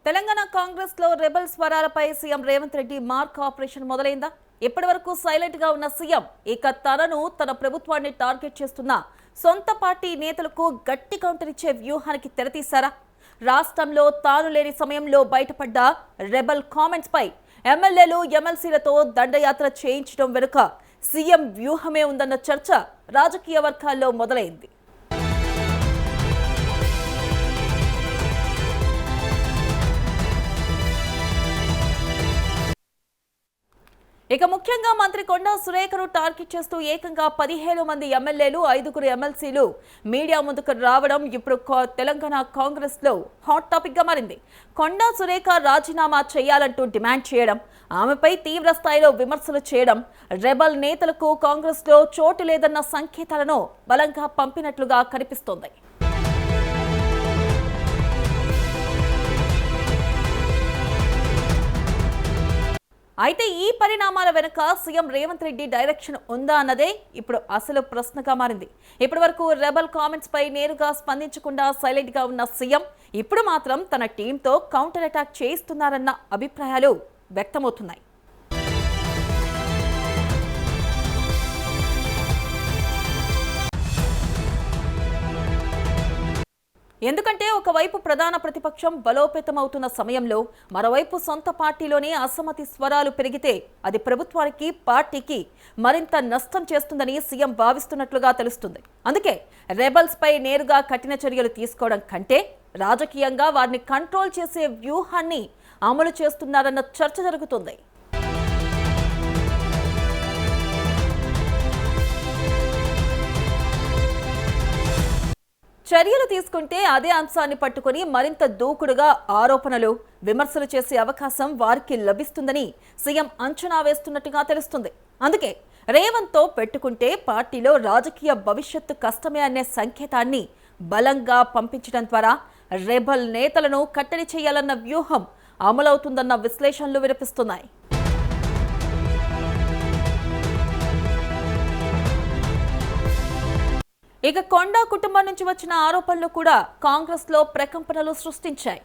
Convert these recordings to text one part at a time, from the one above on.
తెలంగాణ కాంగ్రెస్ లో రెబల్ స్వరాలపై CM Revanth Reddy mark operation మొదలైందా? ఇప్పటివరకు సైలెంట్ గా ఉన్న సీఎం ఇక తన ప్రభుత్వాన్ని టార్గెట్ చేస్తున్న సొంత పార్టీ నేతలకు గట్టి కౌంటర్ ఇచ్చే వ్యూహానికి తెరతీశారా? రాష్ట్రంలో తాను లేని సమయంలో బయటపడ్డ రెబల్ కామెంట్స్ పై ఎమ్మెల్యేలు ఎమ్మెల్సీలతో దండయాత్ర చేయించడం వెనుక సీఎం వ్యూహమే ఉందన్న చర్చ రాజకీయ వర్గాల్లో మొదలైంది. ఇక ముఖ్యంగా మంత్రి కొండా సురేఖను టార్గెట్ చేస్తూ ఏకంగా 17 మంది ఎమ్మెల్యేలు 5 ఎమ్మెల్సీలు మీడియా ముందుకు రావడం ఇప్పుడు తెలంగాణ కాంగ్రెస్ లో హాట్ టాపిక్ గా మారింది. కొండా సురేఖ రాజీనామా చేయాలంటూ డిమాండ్ చేయడం, ఆమెపై తీవ్ర స్థాయిలో విమర్శలు చేయడం రెబల్ నేతలకు కాంగ్రెస్ లో చోటు లేదన్న సంకేతాలను బలంగా పంపినట్లుగా కనిపిస్తోంది. అయితే ఈ పరిణామాల వెనుక సీఎం రేవంత్ రెడ్డి డైరెక్షన్ ఉందా అన్నదే ఇప్పుడు అసలు ప్రశ్నగా మారింది. ఇప్పటి వరకు రెబల్ కామెంట్స్ పై నేరుగా స్పందించకుండా సైలెంట్ గా ఉన్న సీఎం ఇప్పుడు మాత్రం తన టీంతో కౌంటర్ అటాక్ చేయిస్తున్నారన్న అభిప్రాయాలు వ్యక్తమవుతున్నాయి. ఎందుకంటే ఒకవైపు ప్రధాన ప్రతిపక్షం బలోపేతమవుతున్న సమయంలో మరోవైపు సొంత పార్టీలోనే అసమ్మతి స్వరాలు పెరిగితే అది ప్రభుత్వానికి, పార్టీకి మరింత నష్టం చేస్తుందని సీఎం భావిస్తున్నట్లుగా తెలుస్తుంది. అందుకే రెబల్స్ పై నేరుగా కఠిన చర్యలు తీసుకోవడం కంటే రాజకీయంగా వారిని కంట్రోల్ చేసే వ్యూహాన్ని అమలు చేస్తున్నారన్న చర్చ జరుగుతుంది. చర్యలు తీసుకుంటే అదే అంశాన్ని పట్టుకుని మరింత దూకుడుగా ఆరోపణలు, విమర్శలు చేసే అవకాశం వారికి లభిస్తుందని సీఎం అంచనా వేస్తున్నట్టుగా తెలుస్తుంది. అందుకే రేవంత్తో పెట్టుకుంటే పార్టీలో రాజకీయ భవిష్యత్తు కష్టమే అనే సంకేతాన్ని బలంగా పంపించడం ద్వారా రెబల్ నేతలను కట్టడి చేయాలన్న వ్యూహం అమలవుతుందన్న విశ్లేషణలు వినిపిస్తున్నాయి. ఇక కొండా కుటుంబం నుంచి వచ్చిన ఆరోపణలు కూడా కాంగ్రెస్ లో ప్రకంపనలు సృష్టించాయి.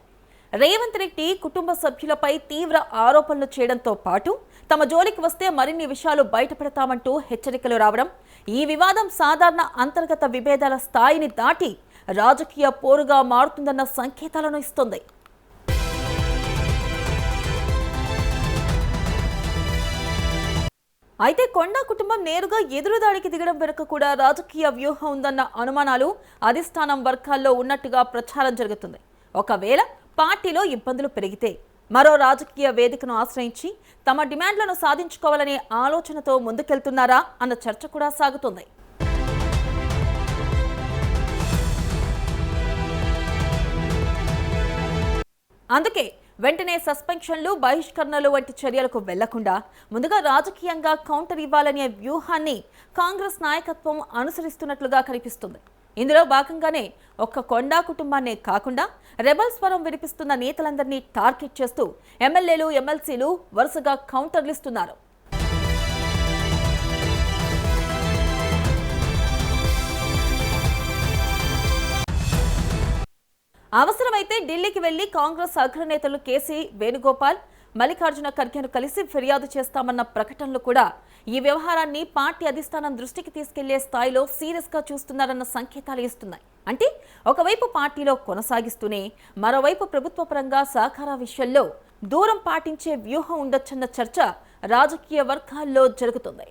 రేవంత్ రెడ్డి కుటుంబ సభ్యులపై తీవ్ర ఆరోపణలు చేయడంతో పాటు తమ జోలికి వస్తే మరిన్ని విషయాలు బయటపెడతామంటూ హెచ్చరికలు రావడం ఈ వివాదం సాధారణ అంతర్గత విభేదాల స్థాయిని దాటి రాజకీయ పోరుగా మారుతుందన్న సంకేతాలను ఇస్తుంది. అయితే కొండా కుటుంబం నేరుగా ఎదురుదాడికి దిగడం వెనుక కూడా రాజకీయ వ్యూహం ఉందన్న అనుమానాలు అధిష్టానం వర్గాల్లో ఉన్నట్టుగా ప్రచారం జరుగుతుంది. ఒకవేళ పార్టీలో ఇబ్బందులు పెరిగితే మరో రాజకీయ వేదికను ఆశ్రయించి తమ డిమాండ్లను సాధించుకోవాలనే ఆలోచనతో ముందుకెళ్తున్నారా అన్న చర్చ కూడా సాగుతుంది. అందుకే వెంటనే సస్పెన్షన్లు, బహిష్కరణలు వంటి చర్యలకు వెళ్లకుండా ముందుగా రాజకీయంగా కౌంటర్ ఇవ్వాలనే వ్యూహాన్ని కాంగ్రెస్ నాయకత్వం అనుసరిస్తున్నట్లుగా కనిపిస్తుంది. ఇందులో భాగంగానే ఒక్క కొండా కుటుంబాన్నే కాకుండా రెబల్ స్వరం వినిపిస్తున్న నేతలందరినీ టార్గెట్ చేస్తూ ఎమ్మెల్యేలు, ఎమ్మెల్సీలు వరుసగా కౌంటర్లు ఇస్తున్నారు. అవసరమైతే ఢిల్లీకి వెళ్లి కాంగ్రెస్ అగ్రనేతలు కేసీ వేణుగోపాల్, మల్లికార్జున ఖర్గేను కలిసి ఫిర్యాదు చేస్తామన్న ప్రకటనలు కూడా ఈ వ్యవహారాన్ని పార్టీ అధిష్టానం దృష్టికి తీసుకెళ్లే స్థాయిలో సీరియస్ గా చూస్తున్నారన్న సంకేతాలు ఇస్తున్నాయి. అంటే ఒకవైపు పార్టీలో కొనసాగిస్తూనే మరోవైపు ప్రభుత్వ పరంగా సహకార విషయంలో దూరం పాటించే వ్యూహం ఉండొచ్చన్న చర్చ రాజకీయ వర్గాల్లో జరుగుతుంది.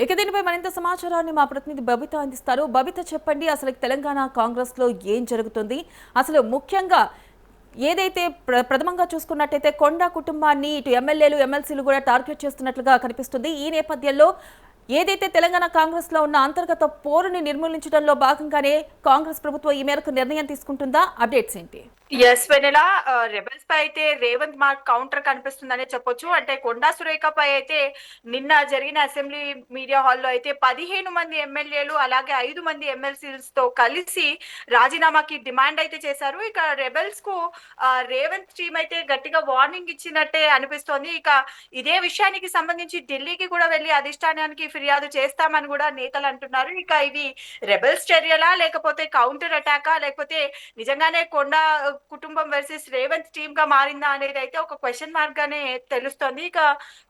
ఇక దీనిపై మరింత సమాచారాన్ని మా ప్రతినిధి బబిత అందిస్తారు. బబిత, చెప్పండి, అసలు తెలంగాణ కాంగ్రెస్ లో ఏం జరుగుతుంది? అసలు ముఖ్యంగా ఏదైతే ప్రథమంగా చూసుకున్నట్టయితే కొండా కుటుంబాన్ని ఇటు ఎమ్మెల్యేలు, ఎమ్మెల్సీలు కూడా టార్గెట్ చేస్తున్నట్లుగా కనిపిస్తుంది. ఈ నేపథ్యంలో ఏదైతే తెలంగాణ కాంగ్రెస్ లో ఉన్న అంతర్గత పోరుని నిర్మూలించడంలో భాగంగానే కాంగ్రెస్ ప్రభుత్వం ఈ మేరకు నిర్ణయం తీసుకుంటుందా? అప్డేట్స్ ఏంటి? ఎస్ వెనెలా రెబల్స్ పై అయితే రేవంత్ మార్క్ కౌంటర్ కనిపిస్తుందనే చెప్పొచ్చు. అంటే కొండా సురేఖపై అయితే నిన్న జరిగిన అసెంబ్లీ మీడియా హాల్లో అయితే 15 మంది ఎమ్మెల్యేలు అలాగే 5 మంది ఎమ్మెల్సీస్ తో కలిసి రాజీనామాకి డిమాండ్ అయితే చేశారు. ఇక రెబల్స్ కు రేవంత్ టీం అయితే గట్టిగా వార్నింగ్ ఇచ్చినట్టే అనిపిస్తోంది. ఇక ఇదే విషయానికి సంబంధించి ఢిల్లీకి కూడా వెళ్లి అధిష్టానానికి ఫిర్యాదు చేస్తామని కూడా నేతలు అంటున్నారు. ఇక ఇవి రెబల్స్ చర్యలా, లేకపోతే కౌంటర్ అటాకా, లేకపోతే నిజంగానే కొండా కుటుంబం వర్సెస్ రేవంత్ టీమ్ గా మారిందా అనేది అయితే ఒక క్వశ్చన్ మార్క్ గానే తెలుస్తోంది. ఇక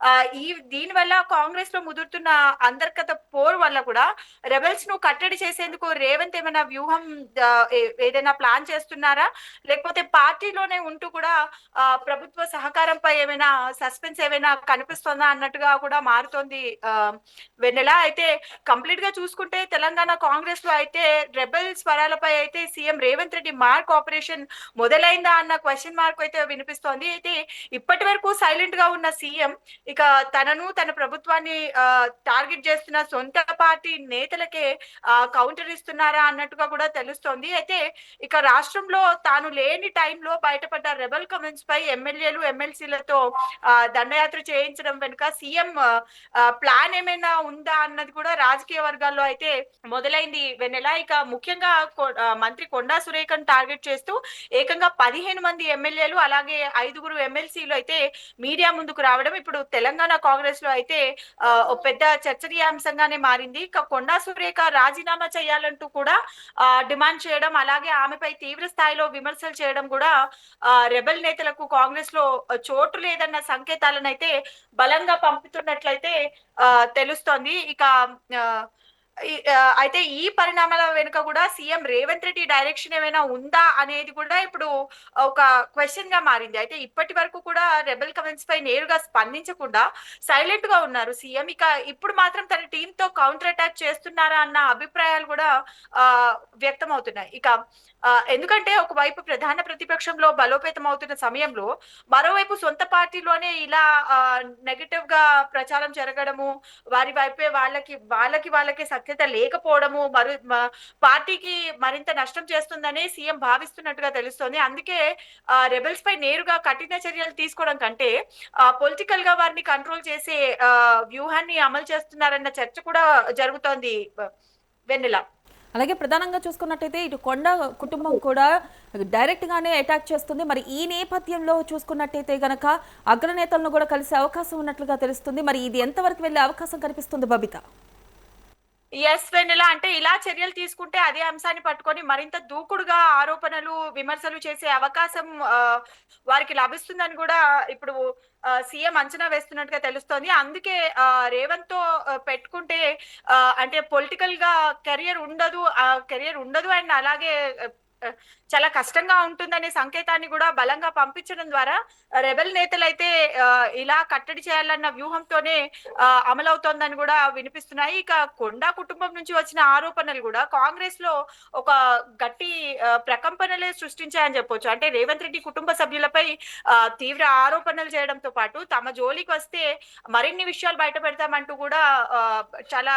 ఆ, ఈ దీని వల్ల కాంగ్రెస్ లో ముదురుతున్న అంతర్గత పోరు వల్ల కూడా రెబల్స్ ను కట్టడి చేసేందుకు రేవంత్ ఏమైనా వ్యూహం ఏదైనా ప్లాన్ చేస్తున్నారా, లేకపోతే పార్టీలోనే ఉంటూ కూడా ప్రభుత్వ సహకారంపై ఏమైనా సస్పెన్స్ ఏమైనా కనిపిస్తుందా అన్నట్టుగా కూడా మారుతోంది. వెన్నెల అయితే కంప్లీట్ గా చూసుకుంటే తెలంగాణ కాంగ్రెస్ లో అయితే రెబల్ స్వరాలపై అయితే CM Revanth Reddy mark operation మొదలైందా అన్న క్వశ్చన్ మార్క్ అయితే వినిపిస్తోంది. అయితే ఇప్పటి వరకు సైలెంట్ గా ఉన్న సీఎం ఇక తనను తన ప్రభుత్వాన్ని టార్గెట్ చేస్తున్న సొంత పార్టీ నేతలకే కౌంటర్ ఇస్తున్నారా అన్నట్టుగా కూడా తెలుస్తోంది. అయితే ఇక రాష్ట్రంలో తాను లేని టైంలో బయటపడ్డ రెబల్ కమెంట్స్ పై ఎమ్మెల్యేలు ఎమ్మెల్సీలతో దండయాత్ర చేయించడం వెనుక సీఎం ప్లాన్ ఏమైనా ఉందా అన్నది కూడా రాజకీయ వర్గాల్లో అయితే మొదలైంది వెన్నెల. ఇక ముఖ్యంగా మంత్రి కొండా సురేఖను టార్గెట్ చేస్తూ ఏకంగా 15 మంది ఎమ్మెల్యేలు అలాగే 5గురు ఎమ్మెల్సీలు అయితే మీడియా ముందుకు రావడం ఇప్పుడు తెలంగాణ కాంగ్రెస్ లో అయితే ఒక పెద్ద చర్చనీయాంశంగానే మారింది. ఇక కొండా సురేఖ రాజీనామా చేయాలంటూ కూడా డిమాండ్ చేయడం, అలాగే ఆమెపై తీవ్ర స్థాయిలో విమర్శలు చేయడం కూడా రెబల్ నేతలకు కాంగ్రెస్ లో చోటు లేదన్న సంకేతాలను అయితే బలంగా పంపుతున్నట్లయితే తెలుస్తోంది. ఇక అయితే ఈ పరిణామాల వెనుక కూడా సీఎం రేవంత్ రెడ్డి డైరెక్షన్ ఏమైనా ఉందా అనేది కూడా ఇప్పుడు ఒక క్వశ్చన్ గా మారింది. అయితే ఇప్పటి వరకు కూడా రెబల్ కమెంట్స్ పై నేరుగా స్పందించకుండా సైలెంట్ గా ఉన్నారు సీఎం. ఇక ఇప్పుడు మాత్రం తన టీమ్ తో కౌంటర్ అటాక్ చేస్తున్నారా అన్న అభిప్రాయాలు కూడా ఆ వ్యక్తం అవుతున్నాయి. ఇక ఎందుకంటే ఒకవైపు ప్రధాన ప్రతిపక్షంలో బలోపేతం అవుతున్న సమయంలో మరోవైపు సొంత పార్టీలోనే ఇలా నెగటివ్ గా ప్రచారం జరగడము, వారి వైపే వాళ్ళకి సఖ్యత లేకపోవడము పార్టీకి మరింత నష్టం చేస్తుందని సీఎం భావిస్తున్నట్టుగా తెలుస్తోంది. అందుకే రెబెల్స్ పై నేరుగా కఠిన చర్యలు తీసుకోవడం కంటే పొలిటికల్ గా వారిని కంట్రోల్ చేసే వ్యూహాన్ని అమలు చేస్తున్నారన్న చర్చ కూడా జరుగుతోంది వెన్నెల. అలాగే ప్రధానంగా చూసుకున్నట్టయితే ఇటు కొండ కుటుంబం కూడా డైరెక్ట్ గానే అటాక్ చేస్తుంది. మరి ఈ నేపథ్యంలో చూసుకున్నట్టయితే గనక అగ్రనేతలను కూడా కలిసే అవకాశం ఉన్నట్లుగా తెలుస్తుంది. మరి ఇది ఎంతవరకు వెళ్లే అవకాశం కనిపిస్తుంది బబిత? ఎస్ వెన్నెల, అంటే ఇలా చర్యలు తీసుకుంటే అదే అంశాన్ని పట్టుకొని మరింత దూకుడుగా ఆరోపణలు విమర్శలు చేసే అవకాశం వారికి లభిస్తుందని కూడా ఇప్పుడు సీఎం అంచనా వేస్తున్నట్టుగా తెలుస్తోంది. అందుకే రేవంత్ తో పెట్టుకుంటే అంటే పొలిటికల్ గా కెరియర్ ఉండదు అండ్ అలాగే చాలా కష్టంగా ఉంటుందనే సంకేతాన్ని కూడా బలంగా పంపించడం ద్వారా రెబెల్ నేతలైతే ఇలా కట్టడి చేయాలన్న వ్యూహంతోనే అమలవుతోందని కూడా వినిపిస్తున్నాయి. ఇక కొండా కుటుంబం నుంచి వచ్చిన ఆరోపణలు కూడా కాంగ్రెస్ లో ఒక గట్టి ప్రకంపనలే సృష్టించాయని చెప్పొచ్చు. అంటే రేవంత్ రెడ్డి కుటుంబ సభ్యులపై తీవ్ర ఆరోపణలు చేయడంతో పాటు తమ జోలికి వస్తే మరిన్ని విషయాలు బయట పెడతామంటూ కూడా చాలా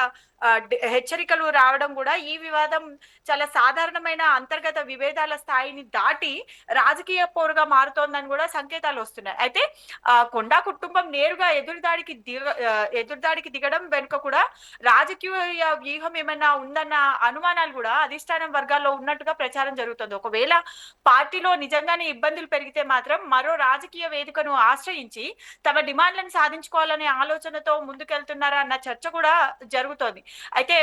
హెచ్చరికలు రావడం కూడా ఈ వివాదం చాలా సాధారణమైన అంతర్గత విభేదాల స్థాయిని దాటి రాజకీయ పోరుగా మారుతోందని కూడా సంకేతాలు వస్తున్నాయి. అయితే కొండా కుటుంబం నేరుగా ఎదురుదాడికి దిగడం వెనుక కూడా రాజకీయ వ్యూహం ఏమైనా ఉందన్న అనుమానాలు కూడా అధిష్టానం వర్గాల్లో ఉన్నట్టుగా ప్రచారం జరుగుతుంది. ఒకవేళ పార్టీలో నిజంగానే ఇబ్బందులు పెరిగితే మాత్రం మరో రాజకీయ వేదికను ఆశ్రయించి తమ డిమాండ్లను సాధించుకోవాలనే ఆలోచనతో ముందుకెళ్తున్నారా అన్న చర్చ కూడా జరుగుతోంది. అయితే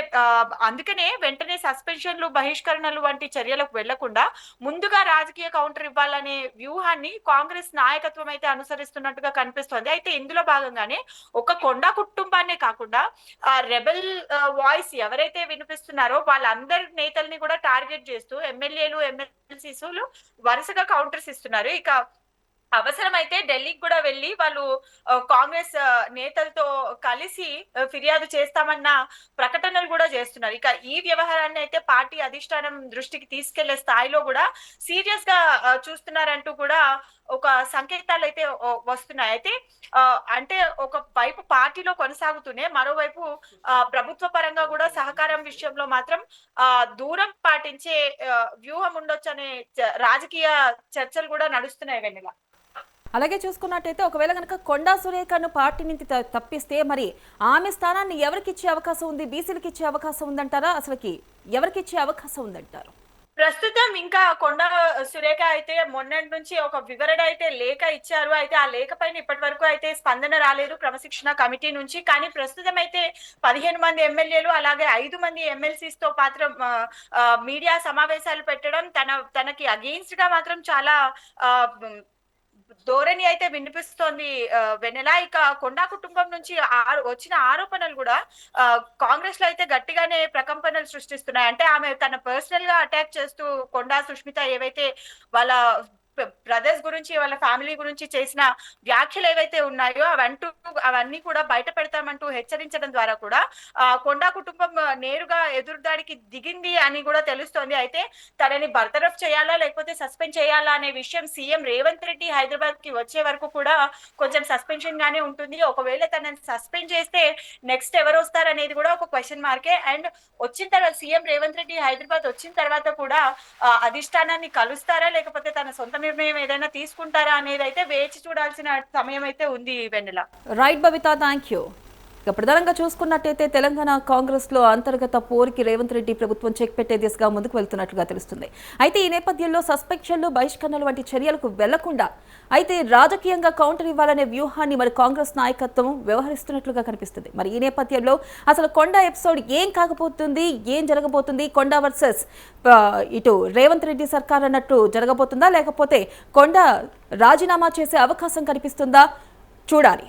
అందుకనే వెంటనే సస్పెన్షన్లు బహిష్కరణలు వంటి చర్యలకు వెళ్లకుండా ముందుగా రాజకీయ కౌంటర్ ఇవ్వాలనే వ్యూహాన్ని కాంగ్రెస్ నాయకత్వం అయితే అనుసరిస్తున్నట్టుగా కనిపిస్తోంది. అయితే ఇందులో భాగంగానే ఒక కొండా కుటుంబాన్నే కాకుండా రెబెల్ వాయిస్ ఎవరైతే వినిపిస్తున్నారో వాళ్ళందరి నేతల్ని కూడా టార్గెట్ చేస్తూ ఎమ్మెల్యేలు ఎమ్మెల్సీలు వరుసగా కౌంటర్స్ ఇస్తున్నారు. ఇక అవసరమైతే ఢిల్లీకి కూడా వెళ్ళి వాళ్ళు కాంగ్రెస్ నేతలతో కలిసి ఫిర్యాదు చేస్తామన్న ప్రకటనలు కూడా చేస్తున్నారు. ఇక ఈ వ్యవహారాన్ని అయితే పార్టీ అధిష్టానం దృష్టికి తీసుకెళ్లే స్థాయిలో కూడా సీరియస్ గా చూస్తున్నారంటూ కూడా ఒక సంకేతాలు అయితే వస్తున్నాయి. అయితే అంటే ఒక వైపు పార్టీలో కొనసాగుతూనే మరోవైపు ప్రభుత్వ పరంగా కూడా సహకారం విషయంలో మాత్రం దూరం పాటించే వ్యూహం ఉండొచ్చు అనే రాజకీయ చర్చలు కూడా నడుస్తున్నాయి వెన్నెల. అలాగే చూసుకున్నట్టయితే ఒకవేళ కనుక కొండా సురేఖను పార్టీ నుంచి తప్పిస్తే మరి ఆమె స్థానాన్ని ఎవరికి ఇచ్చే అవకాశం ఉంది? బీసీలకు ఇచ్చే అవకాశం ఉందంటారా? అసలుకి ఎవరికి ఇచ్చే అవకాశం ఉందంటారు? ప్రస్తుతం ఇంకా కొండా సురేఖ అయితే మొన్నటి నుంచి ఒక వివరణ అయితే లేఖ ఇచ్చారు. అయితే ఆ లేఖ పైన ఇప్పటి వరకు అయితే స్పందన రాలేదు క్రమశిక్షణ కమిటీ నుంచి. కానీ ప్రస్తుతం అయితే 15 మంది ఎమ్మెల్యేలు అలాగే 5 మంది ఎమ్మెల్సీస్ తో మాత్రం మీడియా సమావేశాలు పెట్టడం తనకి అగెయిన్స్ట్ గా మాత్రం చాలా ధోరణి అయితే వినిపిస్తోంది వెన్నెల. ఇక కొండా కుటుంబం నుంచి వచ్చిన ఆరోపణలు కూడా కాంగ్రెస్ లో అయితే గట్టిగానే ప్రకంపనలు సృష్టిస్తున్నాయి. అంటే ఆమె తన పర్సనల్ గా అటాక్ చేస్తూ కొండా సుష్మిత ఏవైతే వాళ్ళ బ్రదర్స్ గురించి వాళ్ళ ఫ్యామిలీ గురించి చేసిన వ్యాఖ్యలు ఏవైతే ఉన్నాయో అవన్నీ కూడా బయట పెడతామంటూ హెచ్చరించడం ద్వారా కూడా కొండా కుటుంబం నేరుగా ఎదురుదాడికి దిగింది అని కూడా తెలుస్తోంది. అయితే తనని బర్తరఫ్ చేయాలా లేకపోతే సస్పెండ్ చేయాలా అనే విషయం సీఎం రేవంత్ రెడ్డి హైదరాబాద్ కి వచ్చే వరకు కూడా కొంచెం సస్పెన్షన్ గానే ఉంటుంది. ఒకవేళ తనని సస్పెండ్ చేస్తే నెక్స్ట్ ఎవరు వస్తారు అనేది కూడా ఒక క్వశ్చన్ మార్కే. అండ్ వచ్చిన తర్వాత సీఎం రేవంత్ రెడ్డి హైదరాబాద్ వచ్చిన తర్వాత కూడా అధిష్టానాన్ని కలుస్తారా లేకపోతే తన సొంత నిర్ణయం ఏదైనా తీసుకుంటారా అనేది అయితే వేచి చూడాల్సిన సమయం అయితే ఉంది Vennela. Right Babita, thank you. ఇక ప్రధానంగా చూసుకున్నట్టయితే తెలంగాణ కాంగ్రెస్ లో అంతర్గత పోరికి రేవంత్ రెడ్డి ప్రభుత్వం చెక్ పెట్టే దిశగా ముందుకు వెళ్తున్నట్లుగా తెలుస్తుంది. అయితే ఈ నేపథ్యంలో సస్పెన్షన్లు, బహిష్కరణలు వంటి చర్యలకు వెళ్లకుండా అయితే రాజకీయంగా కౌంటర్ ఇవ్వాలనే వ్యూహాన్ని మరి కాంగ్రెస్ నాయకత్వం వ్యవహరిస్తున్నట్లుగా కనిపిస్తుంది. మరి ఈ నేపథ్యంలో అసలు కొండా ఎపిసోడ్ ఏం కాకపోతుంది, ఏం జరగబోతుంది? కొండా వర్సెస్ ఇటు రేవంత్ రెడ్డి సర్కార్ అన్నట్టు జరగబోతుందా లేకపోతే కొండా రాజీనామా చేసే అవకాశం కనిపిస్తుందా? చూడాలి.